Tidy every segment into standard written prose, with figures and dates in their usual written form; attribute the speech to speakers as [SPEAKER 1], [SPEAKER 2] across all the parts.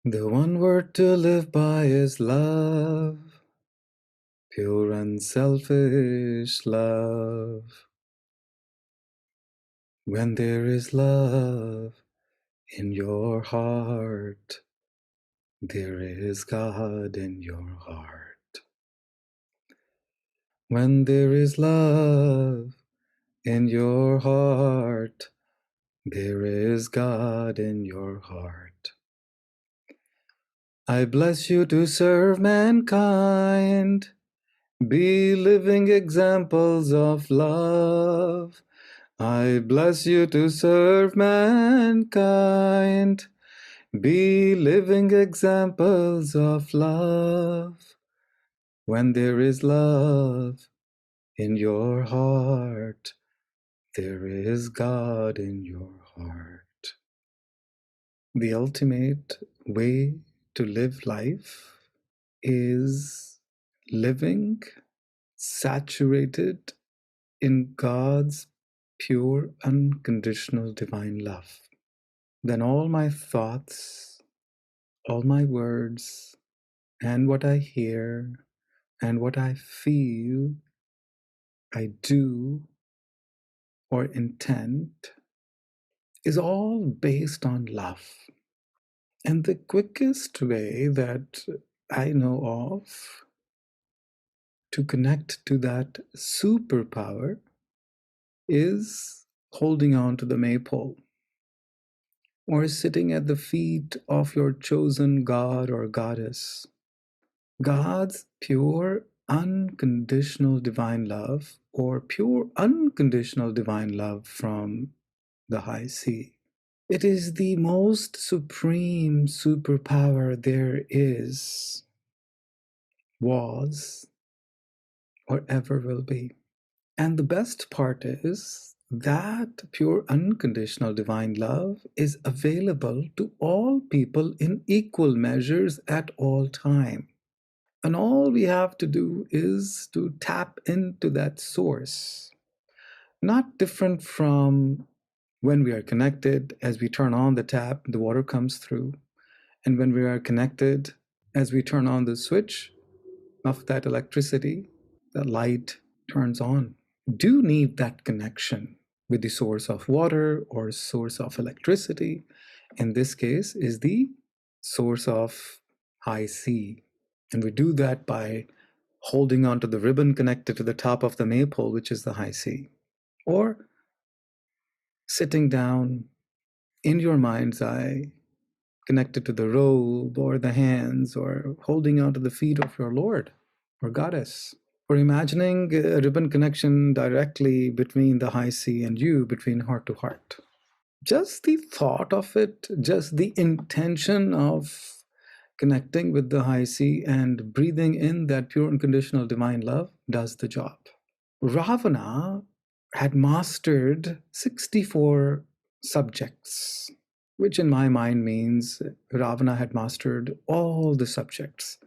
[SPEAKER 1] The one word to live by is love, pure unselfish love. When there is love in your heart, there is God in your heart. When there is love in your heart, there is God in your heart. I bless you to serve mankind. Be living examples of love. I bless you to serve mankind. Be living examples of love. When there is love in your heart, there is God in your heart. The ultimate way to live life is living saturated in God's pure, unconditional divine love. Then all my thoughts, all my words, and what I hear, and what I feel, I do, or intend, is all based on love. And the quickest way that I know of to connect to that superpower is holding on to the maypole or sitting at the feet of your chosen god or goddess. God's pure, unconditional divine love, or pure, unconditional divine love from the high sea. It is the most supreme superpower there is, was, or ever will be. And the best part is that pure unconditional divine love is available to all people in equal measures at all time. And all we have to do is to tap into that source. Not different from when we are connected, as we turn on the tap, the water comes through. And when we are connected, as we turn on the switch of that electricity, the light turns on. Do need that connection with the source of water or source of electricity. In this case is the source of high sea. And we do that by holding onto the ribbon connected to the top of the maypole, which is the high sea. Or sitting down in your mind's eye, connected to the robe or the hands, or holding onto the feet of your Lord or Goddess. Or imagining a ribbon connection directly between the high sea and you, between heart to heart. Just the thought of it, just the intention of connecting with the high sea and breathing in that pure unconditional divine love does the job. Ravana had mastered 64 subjects, which in my mind means Ravana had mastered all the subjects: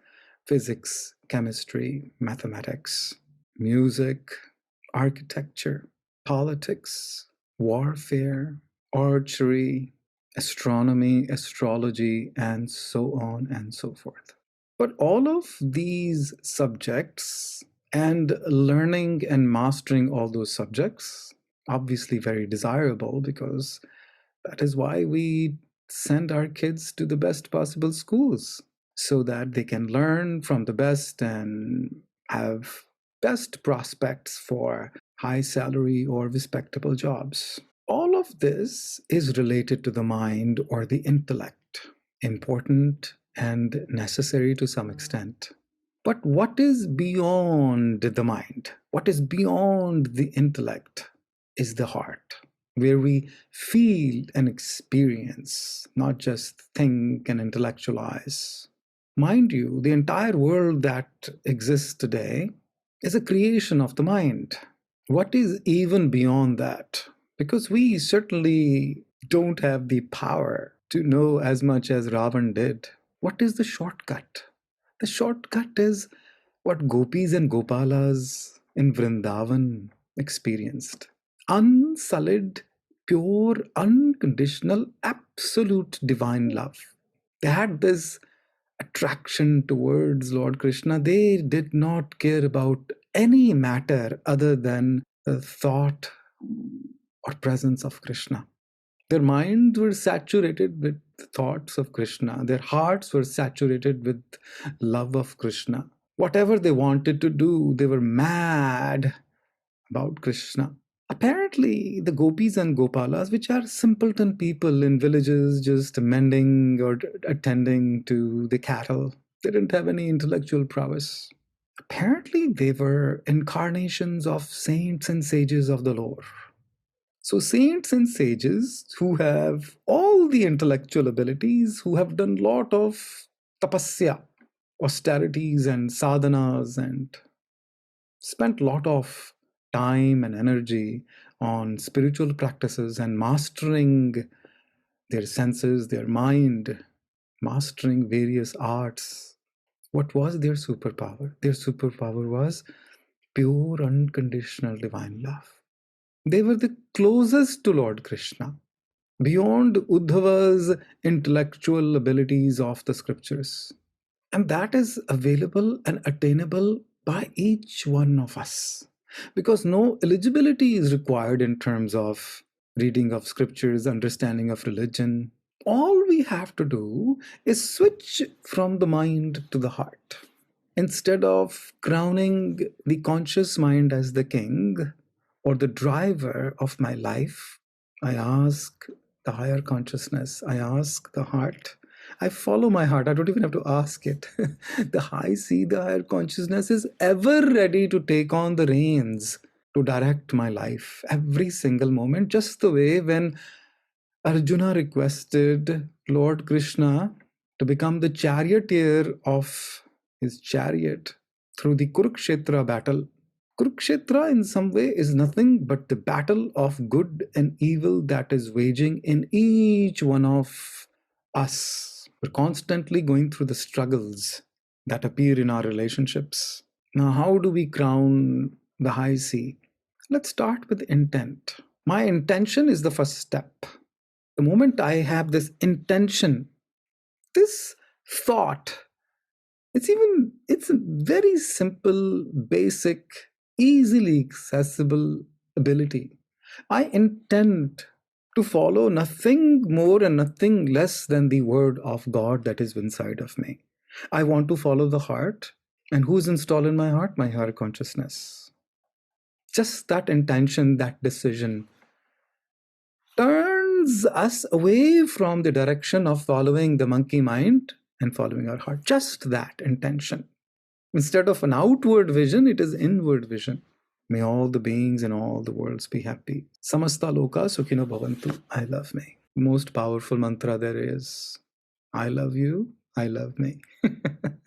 [SPEAKER 1] physics, chemistry, mathematics, music, architecture, politics, warfare, archery, astronomy, astrology, and so on and so forth. But all of these subjects and learning and mastering all those subjects, obviously very desirable, because that is why we send our kids to the best possible schools, so that they can learn from the best and have best prospects for high salary or respectable jobs. All of this is related to the mind or the intellect, important and necessary to some extent. But what is beyond the mind, what is beyond the intellect, is the heart, where we feel and experience, not just think and intellectualize. Mind you, the entire world that exists today is a creation of the mind. What is even beyond that? Because we certainly don't have the power to know as much as Ravan did. What is the shortcut? The shortcut is what gopis and gopalas in Vrindavan experienced: unsullied, pure, unconditional, absolute divine love. They had this attraction towards Lord Krishna. They did not care about any matter other than the thought or presence of Krishna. Their minds were saturated with thoughts of Krishna. Their hearts were saturated with love of Krishna. Whatever they wanted to do, they were mad about Krishna. Apparently, the gopis and gopalas, which are simpleton people in villages just mending or attending to the cattle, they didn't have any intellectual prowess. Apparently, they were incarnations of saints and sages of the Lord. So, saints and sages who have all the intellectual abilities, who have done a lot of tapasya, austerities and sadhanas, and spent a lot of time and energy on spiritual practices and mastering their senses, their mind, mastering various arts. What was their superpower? Their superpower was pure, unconditional divine love. They were the closest to Lord Krishna, beyond Uddhava's intellectual abilities of the scriptures. And that is available and attainable by each one of us. Because no eligibility is required in terms of reading of scriptures, understanding of religion. All we have to do is switch from the mind to the heart. Instead of crowning the conscious mind as the king or the driver of my life, I ask the higher consciousness, I ask the heart, I follow my heart. I don't even have to ask it. The high see, the higher consciousness is ever ready to take on the reins to direct my life every single moment, just the way when Arjuna requested Lord Krishna to become the charioteer of his chariot through the Kurukshetra battle. Kurukshetra, in some way, is nothing but the battle of good and evil that is waging in each one of us. We're constantly going through the struggles that appear in our relationships. Now, how do we crown the high sea? Let's start with intent. My intention is the first step. The moment I have this intention, this thought, it's a very simple, basic, easily accessible ability. I intend to follow nothing more and nothing less than the word of God that is inside of me. I want to follow the heart. And who's installed in my heart? My higher consciousness. Just that intention, that decision turns us away from the direction of following the monkey mind and following our heart. Just that intention. Instead of an outward vision, it is inward vision. May all the beings in all the worlds be happy. Samasta loka sukhino bhavantu. I love me. Most powerful mantra there is. I love you. I love me.